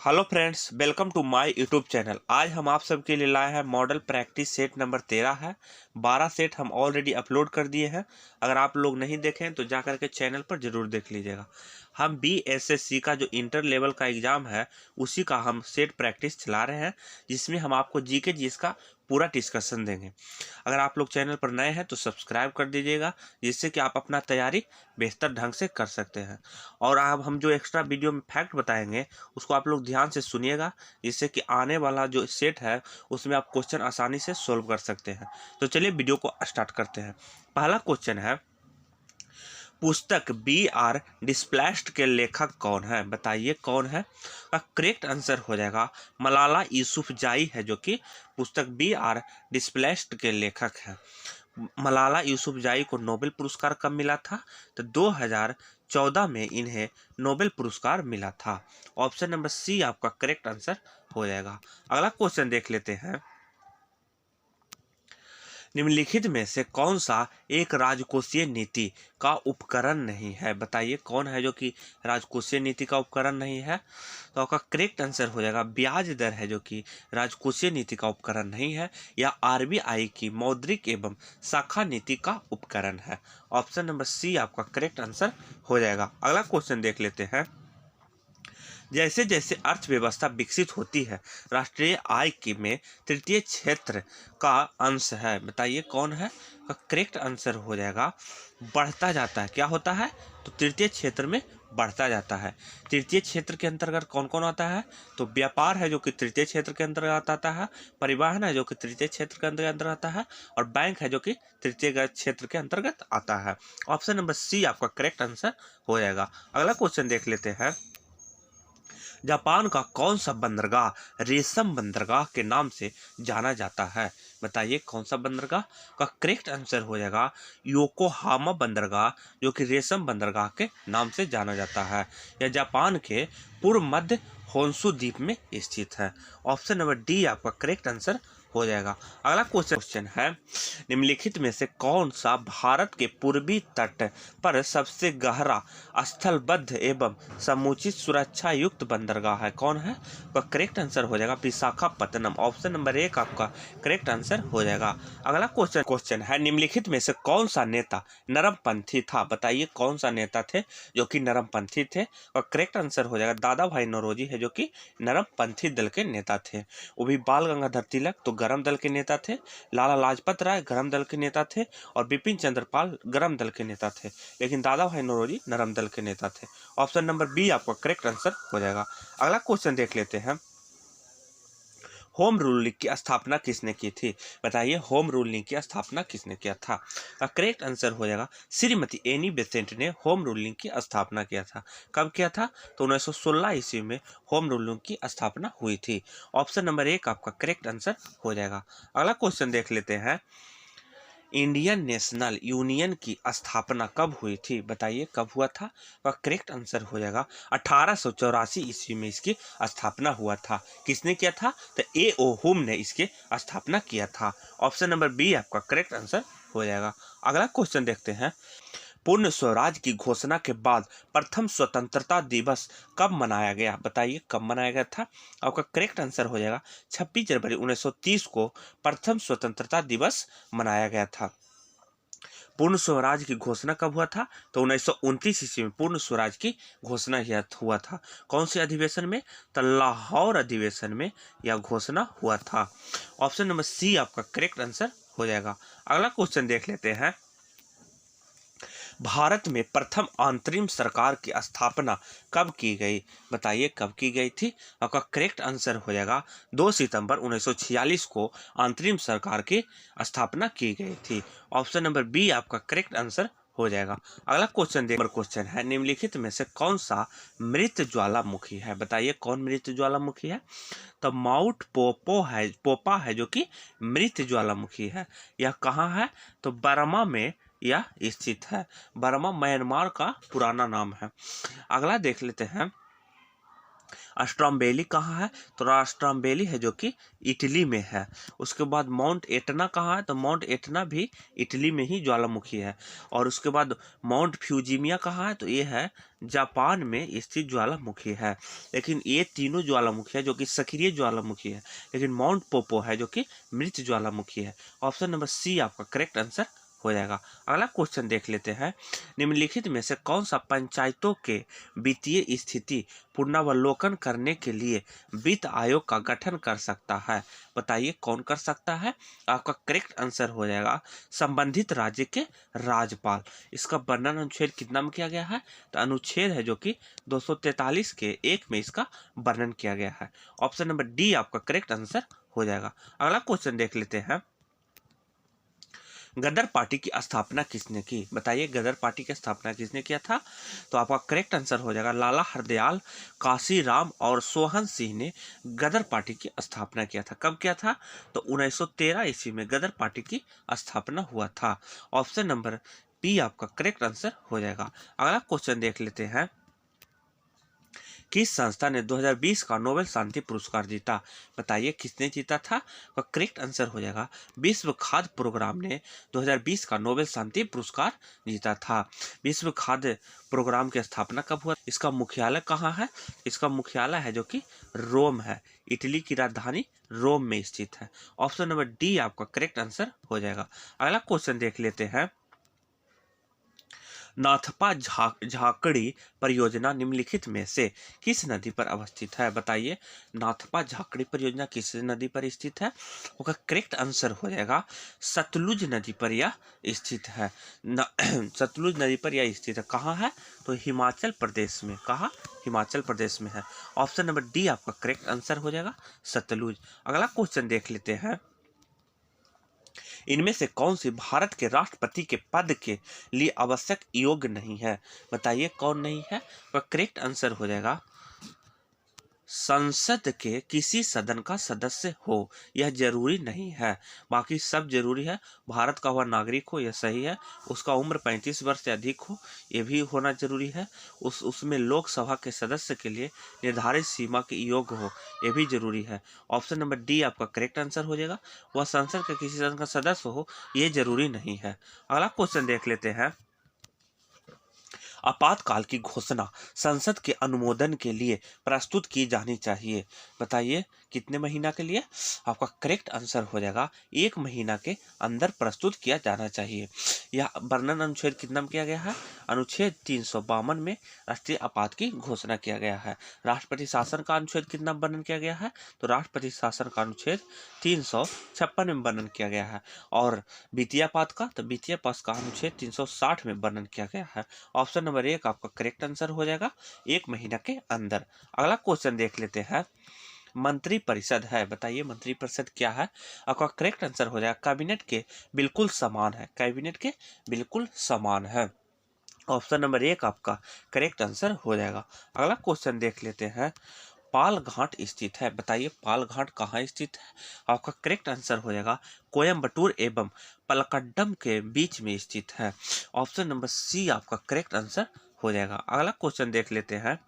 Hello friends, welcome to my YouTube channel. आज हम आप सबके लिए लाए हैं मॉडल प्रैक्टिस सेट नंबर 13 है। 12 सेट हम ऑलरेडी अपलोड कर दिए हैं। अगर आप लोग नहीं देखें तो जाकर के चैनल पर जरूर देख लीजिएगा। हम BSSC का जो इंटर लेवल का एग्ज़ाम है उसी का हम सेट प्रैक्टिस चला रहे हैं, जिसमें हम आपको जीके जिसका पूरा डिस्कशन देंगे। अगर आप लोग चैनल पर नए हैं तो सब्सक्राइब कर दीजिएगा, जिससे कि आप अपना तैयारी बेहतर ढंग से कर सकते हैं। और अब हम जो एक्स्ट्रा वीडियो में फैक्ट बताएंगे उसको आप लोग ध्यान से सुनिएगा, जिससे कि आने वाला जो सेट है उसमें आप क्वेश्चन आसानी से सोल्व कर सकते हैं। तो चलिए वीडियो को स्टार्ट करते हैं। पहला क्वेश्चन है, पुस्तक BR डिस्प्लेस्ड के लेखक कौन है? बताइए कौन है? का करेक्ट आंसर हो जाएगा मलाला यूसुफजाई है, जो कि पुस्तक BR डिस्प्लेस्ड के लेखक हैं। मलाला यूसुफजाई को नोबेल पुरस्कार कब मिला था? तो 2014 में इन्हें नोबेल पुरस्कार मिला था। ऑप्शन नंबर सी आपका करेक्ट आंसर हो जाएगा। अगला क्वेश्चन देख लेते हैं, निम्नलिखित में से कौन सा एक राजकोषीय नीति का उपकरण नहीं है? बताइए कौन है जो कि राजकोषीय नीति का उपकरण नहीं है? तो आपका करेक्ट आंसर हो जाएगा ब्याज दर है, जो कि राजकोषीय नीति का उपकरण नहीं है, या RBI की मौद्रिक एवं शाखा नीति का उपकरण है। ऑप्शन नंबर सी आपका करेक्ट आंसर हो जाएगा। अगला क्वेश्चन देख लेते हैं, जैसे जैसे अर्थव्यवस्था विकसित होती है राष्ट्रीय आय की में तृतीय क्षेत्र का अंश है। बताइए कौन है? का करेक्ट आंसर हो जाएगा बढ़ता जाता है। क्या होता है? तो तृतीय क्षेत्र में बढ़ता जाता है। तृतीय क्षेत्र के अंतर्गत कौन कौन आता है? तो व्यापार है, जो कि तृतीय क्षेत्र के अंतर्गत आता है। परिवहन है, जो कि तृतीय क्षेत्र के अंतर्गत आता है। और बैंक है, जो कि तृतीय क्षेत्र के अंतर्गत आता है। ऑप्शन नंबर सी आपका करेक्ट आंसर हो जाएगा। अगला क्वेश्चन देख लेते हैं, जापान का कौन सा बंदरगाह रेशम बंदरगाह के नाम से जाना जाता है? बताइए कौन सा बंदरगाह? का करेक्ट आंसर हो जाएगा योकोहामा बंदरगाह, जो कि रेशम बंदरगाह के नाम से जाना जाता है। यह जापान के पूर्व मध्य होन्शु द्वीप में स्थित है। ऑप्शन नंबर डी आपका करेक्ट आंसर हो जाएगा। अगला क्वेश्चन है, निम्नलिखित में से कौन सा भारत के पूर्वी तट पर सबसे गहरा स्थलबद्ध एवं समुचित सुरक्षा युक्त बंदरगाह है? कौन है? तो करेक्ट आंसर हो जाएगा विशाखापत्तनम। ऑप्शन नंबर एक आपका करेक्ट आंसर हो जाएगा। अगला क्वेश्चन है, निम्नलिखित में से कौन सा नेता नरमपंथी था? बताइए कौन सा नेता थे जो कि नरमपंथी थे? और करेक्ट आंसर हो जाएगा दादा भाई नौरोजी है, जो कि नरमपंथी दल के नेता थे। वो भी बाल गंगाधर तिलक तो गरम दल के नेता थे, लाला लाजपत राय गरम दल के नेता थे, और बिपिन चंद्र पाल गरम दल के नेता थे, लेकिन दादा भाई नौरोजी नरम दल के नेता थे। ऑप्शन नंबर बी आपका करेक्ट आंसर हो जाएगा। अगला क्वेश्चन देख लेते हैं, होम रूलिंग की स्थापना किसने की थी? बताइए होम रूलिंग की स्थापना किसने किया था? करेक्ट आंसर हो जाएगा श्रीमती एनी बेसेंट ने होम रूलिंग की स्थापना किया था। कब किया था? तो 1916 ईस्वी में होम रूलिंग की स्थापना हुई थी। ऑप्शन नंबर एक आपका करेक्ट आंसर हो जाएगा। अगला क्वेश्चन देख लेते हैं, इंडियन नेशनल यूनियन की स्थापना कब हुई थी? बताइए कब हुआ था? वह करेक्ट आंसर हो जाएगा 1884 ईस्वी में इसकी स्थापना हुआ था। किसने किया था? तो A.O. हुम ने इसके स्थापना किया था। ऑप्शन नंबर बी आपका करेक्ट आंसर हो जाएगा। अगला क्वेश्चन देखते हैं, पूर्ण स्वराज की घोषणा के बाद प्रथम स्वतंत्रता दिवस कब मनाया गया? बताइए कब मनाया गया था? आपका करेक्ट आंसर हो जाएगा 26 जनवरी 1930 को प्रथम स्वतंत्रता दिवस मनाया गया था। पूर्ण स्वराज की घोषणा कब हुआ था? तो 1929 ईस्वी में पूर्ण स्वराज की घोषणा हुआ था। कौन से अधिवेशन में? तो लाहौर अधिवेशन में यह घोषणा हुआ था। ऑप्शन नंबर सी आपका करेक्ट आंसर हो जाएगा। अगला क्वेश्चन देख लेते हैं, भारत में प्रथम अंतरिम सरकार की स्थापना कब की गई? बताइए कब की गई थी? आपका करेक्ट आंसर हो जाएगा 2 सितंबर 1946 को अंतरिम सरकार की स्थापना की गई थी। ऑप्शन नंबर बी आपका करेक्ट आंसर हो जाएगा। अगला क्वेश्चन है, निम्नलिखित में से कौन सा मृत ज्वालामुखी है? बताइए कौन मृत ज्वालामुखी है? तो माउंट पोपा है, जो कि मृत ज्वालामुखी है। यह कहाँ है? तो बर्मा में यह स्थित है। बर्मा म्यांमार का पुराना नाम है। अगला देख लेते हैं, स्ट्रॉम्बेली कहाँ है? तो स्ट्रॉम्बेली है जो कि इटली में है। उसके बाद माउंट एटना कहाँ है? तो माउंट एटना भी इटली में ही ज्वालामुखी है। और उसके बाद माउंट फ्यूजिमिया कहाँ है? तो ये है जापान में स्थित ज्वालामुखी है। लेकिन ये तीनों ज्वालामुखी है जो कि सक्रिय ज्वालामुखी है, लेकिन माउंट पोपो है जो कि मृत ज्वालामुखी है। ऑप्शन नंबर सी आपका करेक्ट आंसर हो जाएगा। अगला क्वेश्चन देख लेते हैं। निम्नलिखित में से कौन सा पंचायतों के वित्तीय स्थिति पुनरावलोकन करने के लिए वित्त आयोग का गठन कर सकता है? बताइए कौन कर सकता है? आपका करेक्ट आंसर हो जाएगा संबंधित राज्य के राज्यपाल। इसका वर्णन अनुच्छेद कितना में किया गया है? तो अनुच्छेद है जो कि 243 के 1 में इसका वर्णन किया गया है। ऑप्शन नंबर डी आपका करेक्ट आंसर हो जाएगा। अगला क्वेश्चन देख लेते हैं। गदर पार्टी की स्थापना किसने की? बताइए गदर पार्टी की स्थापना किसने किया था? तो आपका करेक्ट आंसर हो जाएगा लाला हरदयाल, काशीराम और सोहन सिंह ने गदर पार्टी की स्थापना किया था। कब किया था? तो 1913 ईस्वी में गदर पार्टी की स्थापना हुआ था। ऑप्शन नंबर बी आपका करेक्ट आंसर हो जाएगा। अगला क्वेश्चन देख लेते हैं। किस संस्था ने 2020 का नोबेल शांति पुरस्कार जीता? बताइए किसने जीता था? तो करेक्ट आंसर हो जाएगा विश्व खाद्य प्रोग्राम ने 2020 का नोबेल शांति पुरस्कार जीता था। विश्व खाद्य प्रोग्राम की स्थापना कब हुआ? इसका मुख्यालय कहाँ है? इसका मुख्यालय है जो कि रोम है। इटली की राजधानी रोम में स्थित है। ऑप्शन नंबर डी आपका करेक्ट आंसर हो जाएगा। अगला क्वेश्चन देख लेते हैं। नाथपा झाकड़ी परियोजना निम्नलिखित में से किस नदी पर अवस्थित है? बताइए नाथपा झाकड़ी परियोजना किस नदी पर स्थित है? उसका करेक्ट आंसर हो जाएगा सतलुज नदी पर यह स्थित है। सतलुज नदी पर यह स्थित है। कहाँ है? तो हिमाचल प्रदेश में। कहाँ? हिमाचल प्रदेश में है। ऑप्शन नंबर डी आपका करेक्ट आंसर हो जाएगा सतलुज। अगला क्वेश्चन देख लेते हैं। इनमें से कौन सी भारत के राष्ट्रपति के पद के लिए आवश्यक योग्य नहीं है? बताइए कौन नहीं है? तो करेक्ट आंसर हो जाएगा संसद के किसी सदन का सदस्य हो, यह जरूरी नहीं है। बाकी सब जरूरी है। भारत का हुआ नागरिक हो, यह सही है। उसका उम्र 35 वर्ष से अधिक हो, यह भी होना जरूरी है। उसमें लोकसभा के सदस्य के लिए निर्धारित सीमा के योग्य हो, यह भी जरूरी है। ऑप्शन नंबर डी आपका करेक्ट आंसर हो जाएगा। वह संसद के किसी सदन का सदस्य हो, यह जरूरी नहीं है। अगला क्वेश्चन देख लेते हैं। आपातकाल की घोषणा संसद के अनुमोदन के लिए प्रस्तुत की जानी चाहिए। बताइए कितने महीना के लिए? आपका करेक्ट आंसर हो जाएगा 1 महीना के अंदर प्रस्तुत किया जाना चाहिए। यह वर्णन अनुच्छेद कितना में किया गया है? अनुच्छेद 352 में राष्ट्रीय आपात की घोषणा किया गया है। राष्ट्रपति शासन का अनुच्छेद कितना वर्णन किया गया है? तो राष्ट्रपति शासन का अनुच्छेद 356 में वर्णन किया गया है। और वित्तीय आपात का? तो वित्तीय आपात का अनुच्छेद 360 में वर्णन किया गया है। ऑप्शन नंबर 1 आपका करेक्ट आंसर हो जाएगा 1 महीना के अंदर। अगला क्वेश्चन देख लेते हैं। मंत्री परिषद है। बताइए मंत्री परिषद क्या है? आपका करेक्ट आंसर हो जाएगा कैबिनेट के बिल्कुल समान है। कैबिनेट के बिल्कुल समान है। ऑप्शन नंबर 1 आपका करेक्ट आंसर हो जाएगा। अगला क्वेश्चन देख लेते हैं। पाल घाट स्थित है। बताइए पाल घाट कहाँ स्थित है? आपका करेक्ट आंसर हो जाएगा कोयम्बटूर एवं पलक्कड़म के बीच में स्थित है। ऑप्शन नंबर सी आपका करेक्ट आंसर हो जाएगा। अगला क्वेश्चन देख लेते हैं।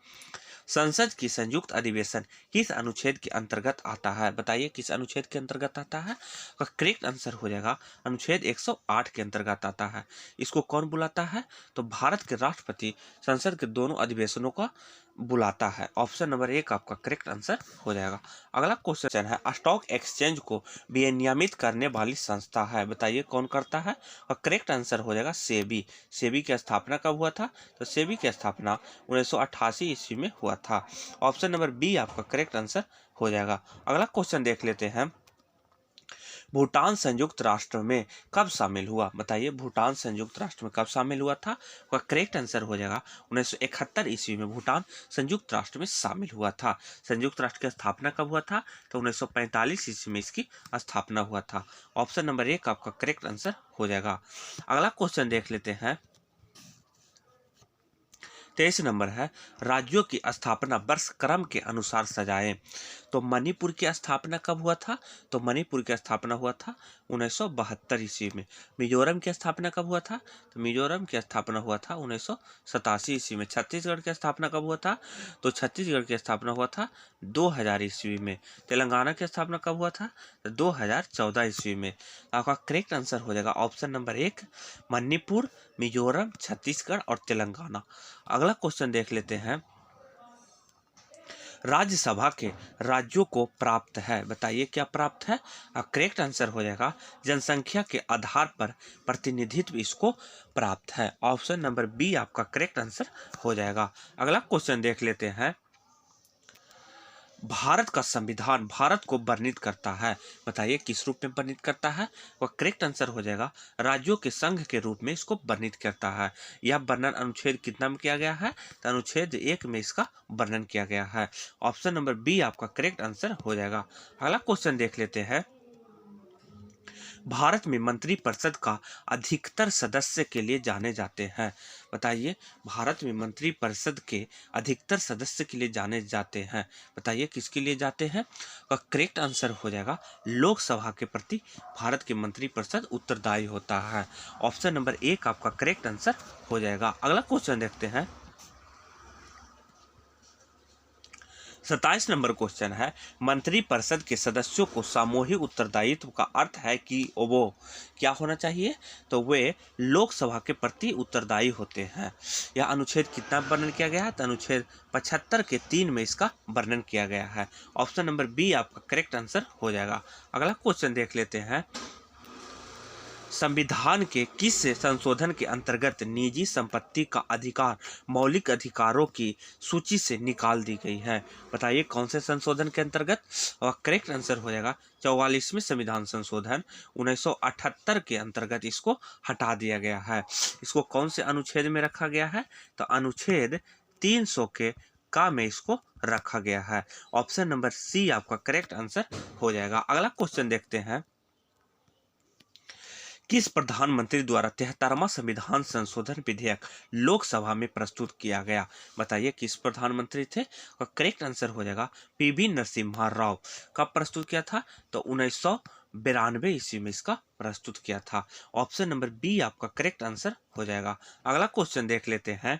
संसद की संयुक्त अधिवेशन किस अनुच्छेद के अंतर्गत आता है? बताइए किस अनुच्छेद के अंतर्गत आता है? का करेक्ट आंसर हो जाएगा अनुच्छेद 108 के अंतर्गत आता है। इसको कौन बुलाता है? तो भारत के राष्ट्रपति संसद के दोनों अधिवेशनों का बुलाता है। ऑप्शन नंबर 1 आपका करेक्ट आंसर हो जाएगा। अगला क्वेश्चन है स्टॉक एक्सचेंज को विनियमित करने वाली संस्था है। बताइए कौन करता है? और करेक्ट आंसर हो जाएगा सेबी। सेबी की स्थापना कब हुआ था? तो सेबी की स्थापना 1988 ईस्वी में हुआ था। ऑप्शन नंबर बी आपका करेक्ट आंसर हो जाएगा। अगला क्वेश्चन देख लेते हैं। भूटान संयुक्त राष्ट्र में कब शामिल हुआ? बताइए भूटान संयुक्त राष्ट्र में कब शामिल हुआ था? उसका करेक्ट आंसर हो जाएगा 1971 ईस्वी में भूटान संयुक्त राष्ट्र में शामिल हुआ था। संयुक्त राष्ट्र की स्थापना कब हुआ था? तो 1945 ईस्वी में इसकी स्थापना हुआ था। ऑप्शन नंबर 1 आपका करेक्ट आंसर हो जाएगा। अगला क्वेश्चन देख लेते हैं। 23 नंबर है राज्यों की स्थापना वर्ष क्रम के अनुसार सजाएं। तो मणिपुर की स्थापना कब हुआ था? तो मणिपुर की स्थापना हुआ था 1972 ईस्वी में। मिजोरम की स्थापना कब हुआ था? तो मिजोरम की स्थापना हुआ था 1987 ईस्वी में। छत्तीसगढ़ की स्थापना कब हुआ था? तो छत्तीसगढ़ की स्थापना हुआ था 2000 ईस्वी में। तेलंगाना की स्थापना कब हुआ था? तो 2014 ईस्वी में। आपका करेक्ट आंसर हो जाएगा ऑप्शन नंबर 1 मणिपुर, मिजोरम, छत्तीसगढ़ और तेलंगाना। अगला क्वेश्चन देख लेते हैं। राज्यसभा के राज्यों को प्राप्त है, बताइए क्या प्राप्त है? करेक्ट आंसर हो जाएगा जनसंख्या के आधार पर प्रतिनिधित्व इसको प्राप्त है। ऑप्शन नंबर बी आपका करेक्ट आंसर हो जाएगा। अगला क्वेश्चन देख लेते हैं। भारत का संविधान भारत को वर्णित करता है, बताइए किस रूप में वर्णित करता है? वह करेक्ट आंसर हो जाएगा राज्यों के संघ के रूप में इसको वर्णित करता है। यह वर्णन अनुच्छेद कितना में किया गया है? तो अनुच्छेद 1 में इसका वर्णन किया गया है। ऑप्शन नंबर बी आपका करेक्ट आंसर हो जाएगा। अगला क्वेश्चन देख लेते हैं। भारत में मंत्रिपरिषद का अधिकतर सदस्य के लिए जाने जाते हैं, बताइए भारत में मंत्रिपरिषद के अधिकतर सदस्य के लिए जाने जाते हैं, बताइए किसके लिए जाते हैं? का करेक्ट आंसर हो जाएगा लोकसभा के प्रति भारत के मंत्रिपरिषद उत्तरदायी होता है। ऑप्शन नंबर 1 आपका करेक्ट आंसर हो जाएगा। अगला क्वेश्चन देखते हैं। 27 नंबर क्वेश्चन है मंत्रिपरिषद के सदस्यों को सामूहिक उत्तरदायित्व का अर्थ है कि वो क्या होना चाहिए? तो वे लोकसभा के प्रति उत्तरदायी होते हैं। यह अनुच्छेद कितना वर्णन किया गया है? तो अनुच्छेद 75 के 3 में इसका वर्णन किया गया है। ऑप्शन नंबर बी आपका करेक्ट आंसर हो जाएगा। अगला क्वेश्चन देख लेते हैं। संविधान के किस संशोधन के अंतर्गत निजी संपत्ति का अधिकार मौलिक अधिकारों की सूची से निकाल दी गई है, बताइए कौन से संशोधन के अंतर्गत? और करेक्ट आंसर हो जाएगा 44वें संविधान संशोधन 1978 के अंतर्गत इसको हटा दिया गया है। इसको कौन से अनुच्छेद में रखा गया है? तो अनुच्छेद 300 के का में इसको रखा गया है। ऑप्शन नंबर सी आपका करेक्ट आंसर हो जाएगा। अगला क्वेश्चन देखते हैं। किस प्रधानमंत्री द्वारा 73वां संविधान संशोधन विधेयक लोकसभा में प्रस्तुत किया गया, बताइए किस प्रधानमंत्री थे? और करेक्ट आंसर हो जाएगा पीवी नरसिम्हा राव। कब प्रस्तुत किया था? तो 1992 ईस्वी में इसका प्रस्तुत किया था। ऑप्शन नंबर बी आपका करेक्ट आंसर हो जाएगा। अगला क्वेश्चन देख लेते हैं।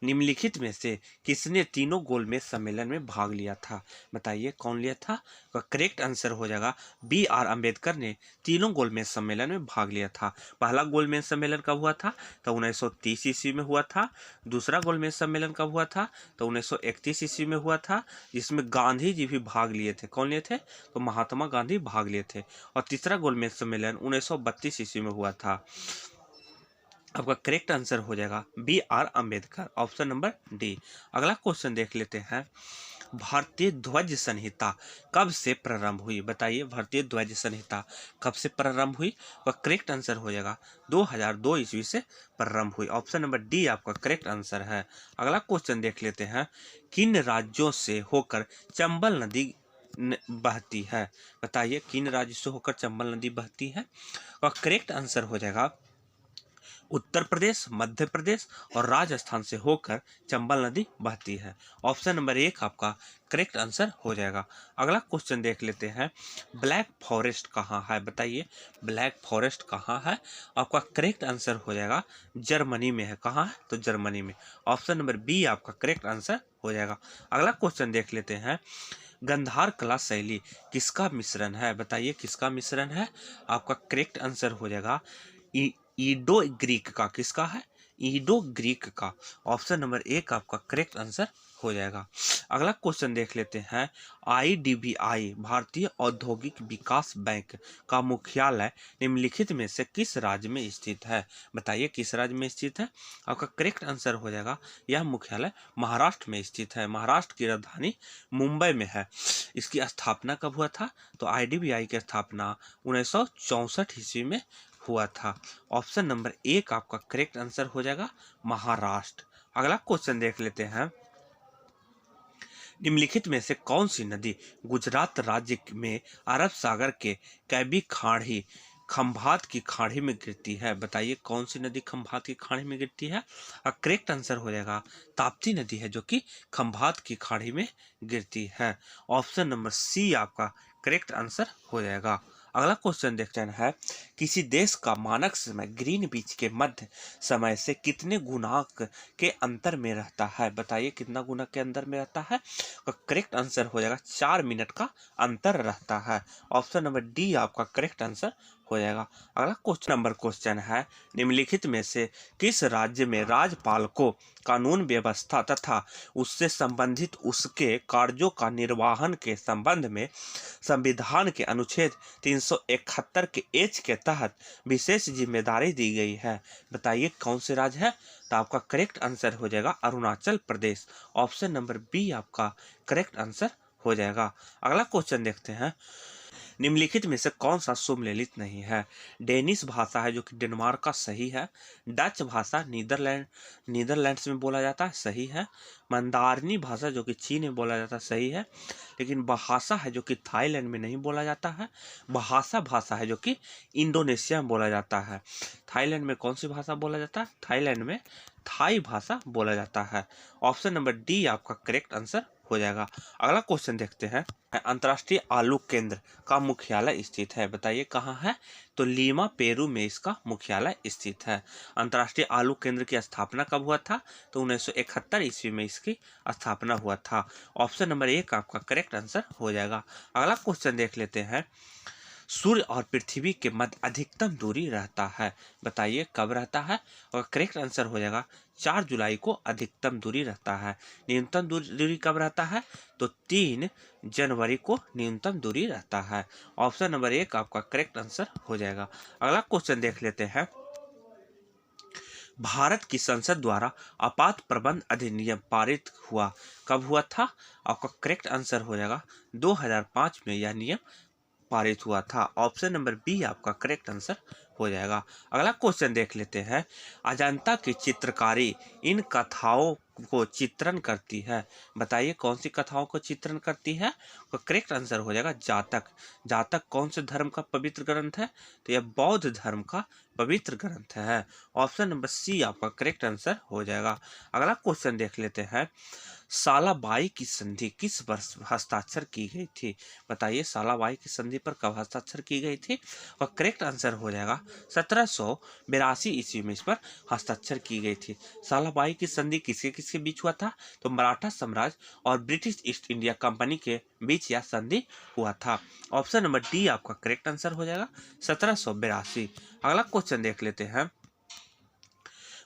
निम्नलिखित में से किसने तीनों गोलमेज सम्मेलन में भाग लिया था, बताइए कौन लिया था? तो करेक्ट आंसर हो जाएगा बी आर अम्बेडकर ने तीनों गोलमेज सम्मेलन में भाग लिया था। पहला गोलमेज सम्मेलन कब हुआ था? तो 1930 ईस्वी में हुआ था। दूसरा गोलमेज सम्मेलन कब हुआ था? तो 1931 ईस्वी में हुआ था, जिसमें गांधी जी भी भाग लिए थे। कौन लिए थे? तो महात्मा गांधी भाग लिए थे। और तीसरा गोलमेज सम्मेलन 1932 ईस्वी में हुआ था। आपका करेक्ट आंसर हो जाएगा B R Ambedkar. Option number D. अगला क्वेश्चन देख लेते हैं। भारतीय ध्वज संहिता कब से प्रारंभ हुई, बताइए भारतीय ध्वज संहिता कब से प्रारंभ हुई? वह करेक्ट आंसर हो जाएगा 2002 ईस्वी से प्रारंभ हुई। ऑप्शन नंबर डी आपका करेक्ट आंसर है। अगला क्वेश्चन देख लेते हैं। किन राज्यों से होकर चंबल नदी बहती है, बताइए किन राज्यों से होकर चंबल नदी बहती है? वह करेक्ट आंसर हो जाएगा उत्तर प्रदेश, मध्य प्रदेश और राजस्थान से होकर चंबल नदी बहती है। ऑप्शन नंबर 1 आपका करेक्ट आंसर हो जाएगा। अगला क्वेश्चन देख लेते हैं। ब्लैक फॉरेस्ट कहाँ है, बताइए ब्लैक फॉरेस्ट कहाँ है? आपका करेक्ट आंसर हो जाएगा जर्मनी में है। कहाँ है? तो जर्मनी में। ऑप्शन नंबर बी आपका करेक्ट आंसर हो जाएगा। अगला क्वेश्चन देख लेते हैं। गंधार कला शैली किसका मिश्रण है, बताइए किसका मिश्रण है? आपका करेक्ट आंसर हो जाएगा ईडो ग्रीक का। किसका है? ईडो ग्रीक का। ऑप्शन नंबर 1 आपका करेक्ट आंसर हो जाएगा। अगला क्वेश्चन देख लेते हैं। आईडीबीआई भारतीय औद्योगिक विकास बैंक का मुख्यालय निम्नलिखित में से किस राज्य में स्थित है, बताइए किस राज्य में स्थित है? आपका करेक्ट आंसर हो जाएगा यह मुख्यालय महाराष्ट्र में स्थित है। महाराष्ट्र की राजधानी मुंबई में है। इसकी स्थापना कब हुआ था? तो आईडीबीआई की स्थापना 1964 ईस्वी में हुआ था। ऑप्शन नंबर 1 आपका करेक्ट आंसर हो जाएगा महाराष्ट्र। अगला क्वेश्चन देख लेते हैं। निम्नलिखित में से कौन सी नदी गुजरात राज्य में अरब सागर के कैबी खाड़ी खंभात की खाड़ी में गिरती है? बताइए कौन सी नदी खंभात की खाड़ी में गिरती है? करेक्ट आंसर हो जाएगा ताप्ती नदी है जो कि खंभात की खाड़ी में गिरती है। ऑप्शन नंबर सी आपका करेक्ट आंसर हो जाएगा। अगला क्वेश्चन देखते हैं, किसी देश का मानक समय ग्रीनविच के मध्य समय से कितने गुणांक के अंतर में रहता है? बताइए कितना गुणक के अंदर में रहता है? करेक्ट आंसर हो जाएगा 4 मिनट का अंतर रहता है। ऑप्शन नंबर डी आपका करेक्ट आंसर हो जाएगा। अगला क्वेश्चन है, निम्नलिखित में से किस राज्य में राज्यपाल को कानून व्यवस्था तथा उससे संबंधित उसके कार्यों का निर्वहन के संबंध में संविधान के अनुच्छेद 371 के एच के तहत विशेष जिम्मेदारी दी गई है? बताइए कौन से राज्य है? तो आपका करेक्ट आंसर हो जाएगा Arunachal Pradesh. Option number B आपका करेक्ट आंसर हो जाएगा। अगला क्वेश्चन देखते हैं, निम्नलिखित में से कौन सा सुमेलित नहीं है? डेनिश भाषा है जो कि डेनमार्क का, सही है। डच भाषा नीदरलैंड्स में बोला जाता है, सही है। मंदारनी भाषा जो कि चीन में बोला जाता है, सही है। लेकिन बहासा है जो कि थाईलैंड में नहीं बोला जाता है। बहासा भाषा है जो कि इंडोनेशिया में बोला जाता है। थाईलैंड में कौन सी भाषा बोला जाता है? थाईलैंड में थाई भाषा बोला जाता है। ऑप्शन नंबर डी आपका करेक्ट आंसर हो जाएगा। अगला क्वेश्चन देखते हैं, अंतर्राष्ट्रीय आलू केंद्र का मुख्यालय स्थित है? बताइए कहाँ है? तो लीमा पेरू में इसका मुख्यालय स्थित है। अंतर्राष्ट्रीय आलू केंद्र की स्थापना कब हुआ था? तो 1971 ईस्वी में इसकी स्थापना हुआ था। ऑप्शन नंबर एक आपका करेक्ट आंसर हो जाएगा। अगला क्वेश्चन देख लेते हैं, सूर्य और पृथ्वी के मध्य अधिकतम दूरी रहता है? बताइए कब रहता है? और करेक्ट आंसर हो जाएगा 4 जुलाई को अधिकतम दूरी रहता है। न्यूनतम दूरी कब रहता है? तो 3 जनवरी को न्यूनतम दूरी रहता है। ऑप्शन नंबर एक आपका करेक्ट आंसर हो जाएगा। अगला क्वेश्चन देख लेते हैं, भारत की संसद द्वारा आपात प्रबंध अधिनियम पारित हुआ कब हुआ था? आपका करेक्ट आंसर हो जाएगा 2005 में यह नियम पारित हुआ था। ऑप्शन नंबर बी आपका करेक्ट आंसर हो जाएगा। अगला क्वेश्चन देख लेते हैं, अजंता की चित्रकारी इन कथाओं को चित्रण करती है? बताइए कौन सी कथाओं को चित्रण करती है? तो करेक्ट आंसर हो जाएगा जातक। जातक कौन से धर्म का पवित्र ग्रंथ है? तो यह बौद्ध धर्म का पवित्र ग्रंथ है। ऑप्शन नंबर सी आपका करेक्ट आंसर हो जाएगा। अगला क्वेश्चन देख लेते हैं, सालाबाई की संधि किस वर्ष हस्ताक्षर की गई थी? बताइए सालाबाई की संधि पर कब हस्ताक्षर की गई थी? और करेक्ट आंसर हो जाएगा 1782 ईस्वी में इस पर हस्ताक्षर की गई थी। सालाबाई की संधि किसके किसके बीच हुआ था? तो मराठा साम्राज्य और ब्रिटिश ईस्ट इंडिया कंपनी के बीच यह संधि हुआ था। ऑप्शन नंबर डी आपका करेक्ट आंसर हो जाएगा 1782। अगला क्वेश्चन देख लेते हैं,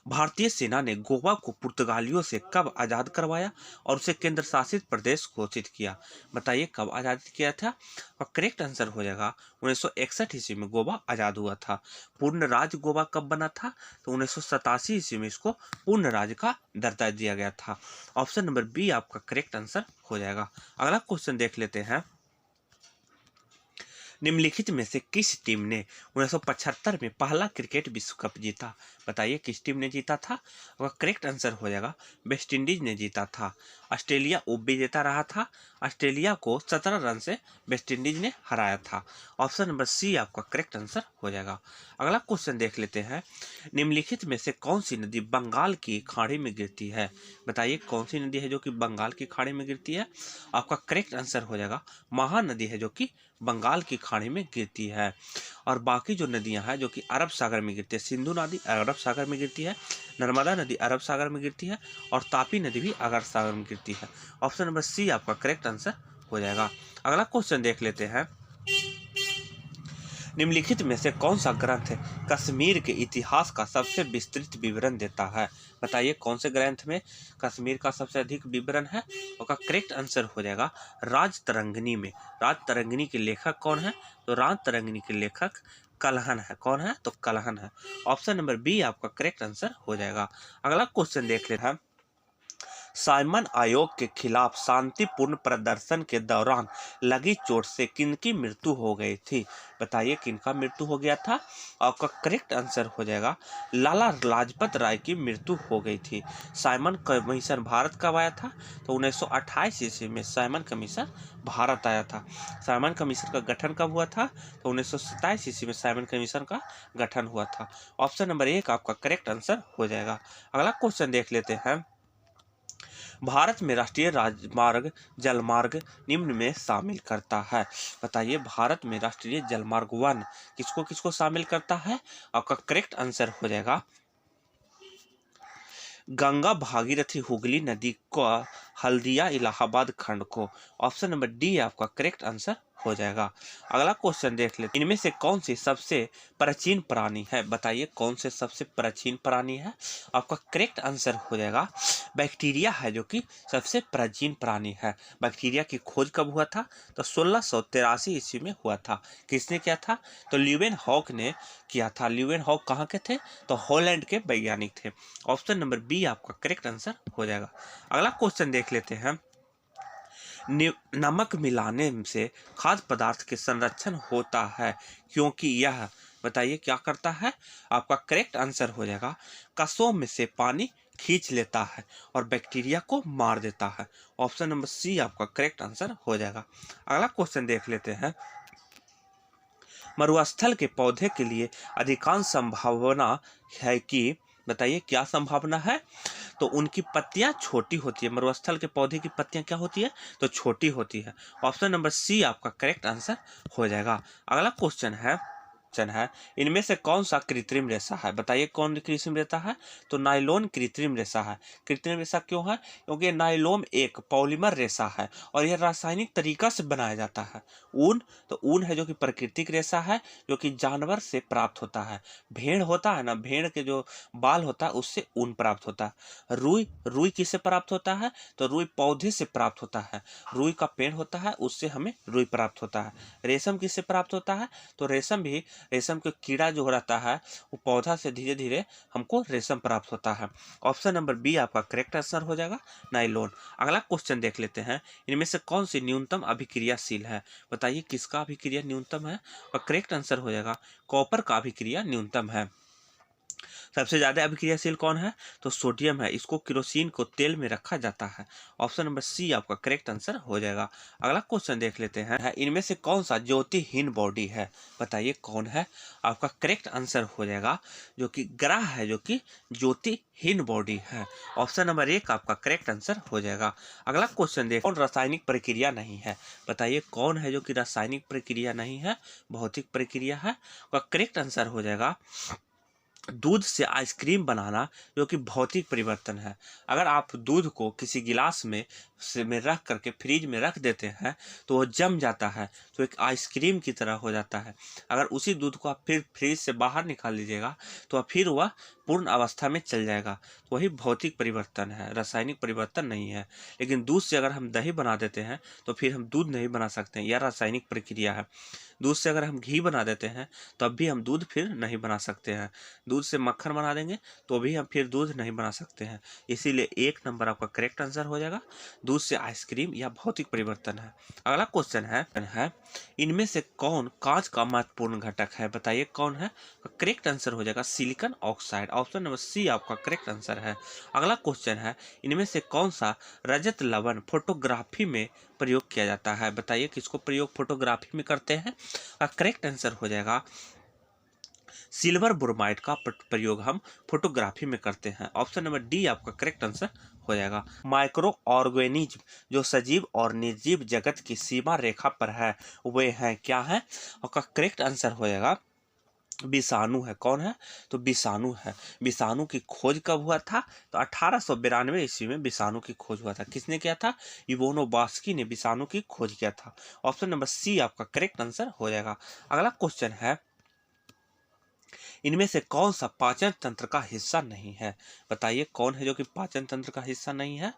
भारतीय सेना ने गोवा को पुर्तगालियों से कब आजाद करवाया और उसे केंद्र शासित प्रदेश घोषित किया? बताइए कब आजाद किया था? और करेक्ट आंसर हो जाएगा 1961 ईस्वी में गोवा आजाद हुआ था। पूर्ण राज्य गोवा कब बना था? तो 1987 ईस्वी में इसको पूर्ण राज्य का दर्जा दिया गया था। ऑप्शन नंबर बी आपका करेक्ट आंसर हो जाएगा। अगला क्वेश्चन देख लेते हैं, निम्नलिखित में से किस टीम ने 1975 में पहला क्रिकेट विश्व कप जीता? बताइए किस टीम ने जीता था? और करेक्ट आंसर हो जाएगा वेस्ट इंडीज ने जीता था। ऑस्ट्रेलिया उप विजेता रहा था। ऑस्ट्रेलिया को 17 रन से वेस्ट इंडीज ने हराया था। ऑप्शन नंबर सी आपका करेक्ट आंसर हो जाएगा। अगला क्वेश्चन देख लेते हैं, निम्नलिखित में से कौन सी नदी बंगाल की खाड़ी में गिरती है? बताइए कौन सी नदी है जो कि बंगाल की खाड़ी में गिरती है? आपका करेक्ट आंसर हो जाएगा महानदी है जो कि बंगाल की खाड़ी में गिरती है। और बाकी जो नदियां हैं जो कि अरब सागर में गिरती है, सिंधु नदी अरब सागर में गिरती है, नर्मदा नदी अरब सागर में गिरती है और तापी नदी भी अरब सागर में गिरती है। ऑप्शन नंबर सी आपका करेक्ट आंसर हो जाएगा। अगला क्वेश्चन देख लेते हैं, निम्नलिखित में से कौन सा ग्रंथ कश्मीर के इतिहास का सबसे विस्तृत विवरण देता है? बताइए कौन से ग्रंथ में कश्मीर का सबसे अधिक विवरण है? उसका करेक्ट आंसर हो जाएगा राजतरंगिणी में। राजतरंगिणी के लेखक कौन है? तो राजतरंगिणी के लेखक कलहन है। कौन है? तो कलहन है। ऑप्शन नंबर बी आपका करेक्ट आंसर हो जाएगा। अगला क्वेश्चन देख लेते हैं, साइमन आयोग के खिलाफ शांतिपूर्ण प्रदर्शन के दौरान लगी चोट से किनकी मृत्यु हो गई थी? बताइए किनका मृत्यु हो गया था? आपका करेक्ट आंसर हो जाएगा लाला लाजपत राय की मृत्यु हो गई थी। साइमन कमीशन भारत कब आया था? तो 1928 ईस्वी में साइमन कमीशन भारत आया था। साइमन कमीशन का गठन कब हुआ था? तो 1927 ईस्वी में साइमन कमीशन का गठन हुआ था। ऑप्शन नंबर 1 आपका करेक्ट आंसर हो जाएगा। अगला क्वेश्चन देख लेते हैं। भारत में राष्ट्रीय राजमार्ग जलमार्ग निम्न में शामिल करता है? बताइए भारत में राष्ट्रीय जलमार्ग 1 किसको किसको शामिल करता है? आपका करेक्ट आंसर हो जाएगा गंगा भागीरथी हुगली नदी को, हल्दिया इलाहाबाद खंड को। ऑप्शन नंबर डी आपका करेक्ट आंसर हो जाएगा। अगला क्वेश्चन देख लेते हैं। इनमें से कौन सी सबसे प्राचीन प्राणी है? बताइए कौन से सबसे प्राचीन प्राणी है? आपका करेक्ट आंसर हो जाएगा बैक्टीरिया है जो कि सबसे प्राचीन प्राणी है। बैक्टीरिया की खोज कब हुआ था? तो 1683 ईस्वी में हुआ था। किसने किया था? तो ल्यूवेन हॉक ने किया था। ल्यूवेन हॉक कहाँ के थे? तो हॉलैंड के वैज्ञानिक थे। ऑप्शन नंबर बी आपका करेक्ट आंसर हो जाएगा। अगला क्वेश्चन देख लेते हैं। नमक मिलाने से खाद्य पदार्थ के संरक्षण होता है क्योंकि यह, बताइए क्या करता है? आपका करेक्ट आंसर हो जाएगा कशों में से पानी खींच लेता है और बैक्टीरिया को मार देता है। ऑप्शन नंबर सी आपका करेक्ट आंसर हो जाएगा। अगला क्वेश्चन देख लेते हैं। मरुस्थल के पौधे के लिए अधिकांश संभावना है कि, बताइए क्या संभावना है? तो उनकी पत्तियां छोटी होती है। मरुस्थल के पौधे की पत्तियां क्या होती है? तो छोटी होती है। ऑप्शन नंबर सी आपका करेक्ट आंसर हो जाएगा। अगला क्वेश्चन है इनमें से कौन सा कृत्रिम रेशा है? बताइए कौन कृत्रिम रेशा है? तो नायलॉन कृत्रिम रेशा है। कृत्रिम रेशा क्यों है? क्योंकि नायलॉन एक पॉलीमर रेशा है और यह रासायनिक तरीका से बनाया जाता है। ऊन, तो ऊन है जो कि प्राकृतिक रेशा है जो कि जानवर से प्राप्त होता है। भेड़ होता है ना, भेड़ के जो बाल होता है उससे ऊन प्राप्त होता है। रुई, रुई किससे प्राप्त होता है? तो रुई पौधे से प्राप्त होता है। रुई का पेड़ होता है उससे हमें रुई प्राप्त होता है। रेशम किससे प्राप्त होता है? तो रेशम भी, रेशम के कीड़ा जो रहता है वो पौधा से धीरे धीरे हमको रेशम प्राप्त होता है। ऑप्शन नंबर बी आपका करेक्ट आंसर हो जाएगा नायलॉन। अगला क्वेश्चन देख लेते हैं। इनमें से कौन सी न्यूनतम अभिक्रियाशील है? बताइए किसका अभिक्रिया न्यूनतम है? और करेक्ट आंसर हो जाएगा कॉपर का अभिक्रिया न्यूनतम है। सबसे ज्यादा अभिक्रियाशील कौन है? तो सोडियम है। इसको केरोसिन को तेल में रखा जाता है। ऑप्शन नंबर सी आपका करेक्ट आंसर हो जाएगा। अगला क्वेश्चन देख लेते हैं। इनमें से कौन सा ज्योतिहीन बॉडी है? बताइए कौन है? आपका करेक्ट आंसर हो जाएगा जो कि ग्रह है जो कि ज्योतिहीन बॉडी है। ऑप्शन नंबर 1 आपका करेक्ट आंसर हो जाएगा। अगला क्वेश्चन देख, कौन रासायनिक प्रक्रिया नहीं है? बताइए कौन है जो कि रासायनिक प्रक्रिया नहीं है, भौतिक प्रक्रिया है? करेक्ट आंसर हो जाएगा दूध से आइसक्रीम बनाना जो कि भौतिक परिवर्तन है। अगर आप दूध को किसी गिलास में रख करके फ्रिज में रख देते हैं तो वो जम जाता है, तो एक आइसक्रीम की तरह हो जाता है। अगर उसी दूध को आप फिर फ्रिज से बाहर निकाल लीजिएगा तो फिर वह पूर्ण अवस्था में चल जाएगा। तो वही भौतिक परिवर्तन है, रासायनिक परिवर्तन नहीं है। लेकिन दूध से अगर हम दही बना देते हैं तो फिर हम दूध नहीं बना सकते हैं, यह रासायनिक प्रक्रिया है। दूध से अगर हम घी बना देते हैं तब भी हम दूध फिर नहीं बना सकते हैं। दूध से मक्खन बना देंगे तो भी हम फिर दूध नहीं बना सकते हैं। इसीलिए 1 नंबर आपका करेक्ट आंसर हो जाएगा। दूध से आइसक्रीम या भौतिक परिवर्तन है। अगला क्वेश्चन है इनमें से कौन कांच का महत्वपूर्ण घटक है? बताइए कौन है? करेक्ट आंसर हो जाएगा silicon oxide. Option number C आपका करेक्ट आंसर है। अगला क्वेश्चन है इनमें से कौन सा रजत लवण फोटोग्राफी में प्रयोग किया जाता है? बताइए किसको प्रयोग फोटोग्राफी में करते हैं? करेक्ट आंसर हो जाएगा सिल्वर ब्रोमाइड का प्रयोग हम फोटोग्राफी में करते हैं। ऑप्शन नंबर डी आपका करेक्ट आंसर हो जाएगा। माइक्रो ऑर्गेनिज्म जो सजीव और निर्जीव जगत की सीमा रेखा पर है वे हैं क्या है? और करेक्ट आंसर हो जाएगा विषाणु है। कौन है? तो विषाणु है। विषाणु की खोज कब हुआ था? तो 1892 ईस्वी में विषाणु की खोज हुआ था। किसने किया था? इवानोव्स्की ने विषाणु की खोज किया था। ऑप्शन नंबर सी आपका करेक्ट आंसर हो जाएगा। अगला क्वेश्चन है इनमें से कौन सा पाचन तंत्र का हिस्सा नहीं है? बताइए कौन है जो कि पाचन तंत्र का हिस्सा नहीं है?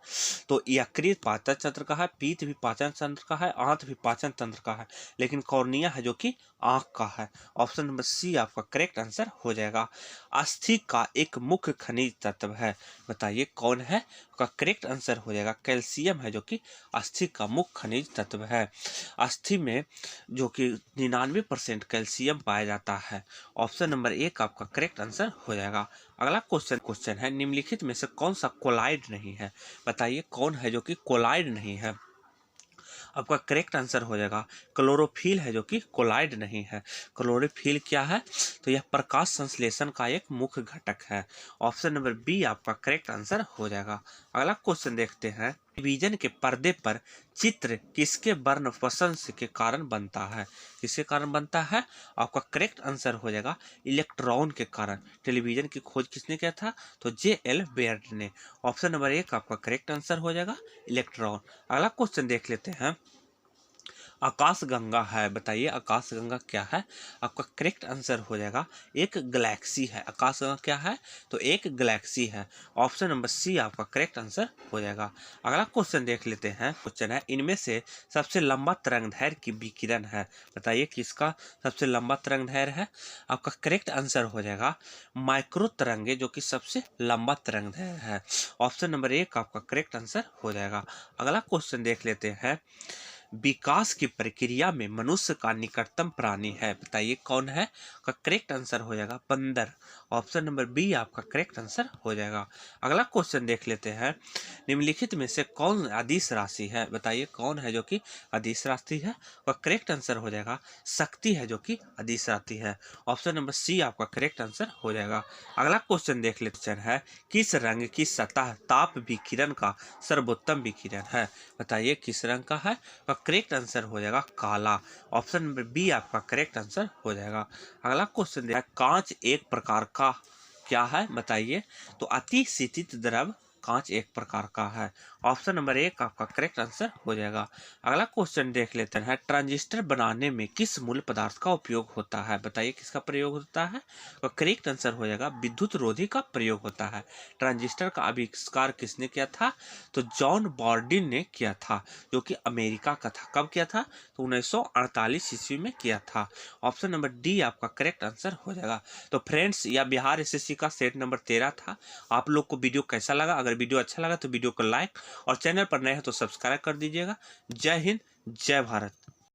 तो यकृत पाचन तंत्र का है, पीत भी पाचन तंत्र का है, आंत भी पाचन तंत्र का है, लेकिन कॉर्निया है जो कि आंख का है। ऑप्शन नंबर सी आपका करेक्ट आंसर हो जाएगा। अस्थि का एक मुख्य खनिज तत्व है, बताइए कौन है? का करेक्ट आंसर हो जाएगा कैल्शियम है जो कि अस्थि का मुख्य खनिज तत्व है। अस्थि में जो कि 99% कैल्शियम पाया जाता है। ऑप्शन नंबर एक आपका करेक्ट आंसर हो जाएगा। अगला क्वेश्चन है निम्नलिखित में से कौन सा कोलाइड नहीं है? बताइए कौन है जो कि कोलाइड नहीं है? आपका करेक्ट आंसर हो जाएगा क्लोरोफिल है जो कि कोलाइड नहीं है। क्लोरोफिल क्या है? तो यह प्रकाश संश्लेषण का एक मुख्य घटक है। ऑप्शन नंबर बी आपका करेक्ट आंसर हो जाएगा। अगला क्वेश्चन देखते हैं टेलीविजन के पर्दे पर चित्र किसके वर्ण पसंद के कारण बनता है? किसके कारण बनता है? आपका करेक्ट आंसर हो जाएगा इलेक्ट्रॉन के कारण। टेलीविजन की खोज किसने किया था? तो J.L. बेयर्ड ने। ऑप्शन नंबर एक आपका करेक्ट आंसर हो जाएगा इलेक्ट्रॉन। अगला क्वेश्चन देख लेते हैं आकाशगंगा है, बताइए आकाशगंगा क्या है? आपका करेक्ट आंसर हो जाएगा एक गैलेक्सी है। आकाशगंगा क्या है? तो एक गैलेक्सी है। ऑप्शन नंबर सी आपका करेक्ट आंसर हो जाएगा। अगला क्वेश्चन देख लेते हैं। क्वेश्चन है इनमें से सबसे लंबा तरंगदैर्घ्य की विकिरण है, बताइए किसका सबसे लंबा तरंगदैर्घ्य है? आपका करेक्ट आंसर हो जाएगा माइक्रो तरंगे जो कि सबसे लंबा तरंगदैर्घ्य है। ऑप्शन नंबर एक आपका करेक्ट आंसर हो जाएगा। अगला क्वेश्चन देख लेते हैं विकास की प्रक्रिया में मनुष्य का निकटतम प्राणी है, बताइए कौन है? का करेक्ट आंसर हो जाएगा बंदर। ऑप्शन नंबर बी आपका करेक्ट आंसर हो जाएगा। अगला क्वेश्चन देख लेते हैं निम्नलिखित में से कौन अदिश राशि है? बताइए कौन है जो कि अदिश राशि है? का करेक्ट आंसर हो जाएगा शक्ति है जो कि अदिश राशि है। ऑप्शन नंबर सी आपका करेक्ट आंसर हो जाएगा। अगला क्वेश्चन देख लेते हैं किस रंग की सतह ताप विकिरण का सर्वोत्तम विकिरण है? बताइए किस रंग का है? करेक्ट आंसर हो जाएगा काला। ऑप्शन नंबर बी आपका करेक्ट आंसर हो जाएगा। अगला क्वेश्चन है कांच एक प्रकार का क्या है? बताइए। तो अति शीतित द्रव कांच एक प्रकार का है। ऑप्शन नंबर एक आपका करेक्ट आंसर हो जाएगा। अगला क्वेश्चन देख लेते हैं ट्रांजिस्टर बनाने में किस मूल पदार्थ का उपयोग होता है? बताइए किसका प्रयोग होता है? तो करेक्ट आंसर हो जाएगा विद्युत रोधी का प्रयोग होता है। ट्रांजिस्टर का आविष्कार किसने किया था? तो जॉन बॉर्डिन ने किया था, जो कि अमेरिका का था। कब किया था? तो 1948 ईस्वी में किया था। ऑप्शन नंबर डी आपका करेक्ट आंसर हो जाएगा। तो फ्रेंड्स यह बिहार एसएससी का सेट नंबर 13 था। आप लोग को वीडियो कैसा लगा? अगर वीडियो अच्छा लगा तो वीडियो को लाइक और चैनल पर नए हो तो सब्सक्राइब कर दीजिएगा। जय हिंद, जय भारत।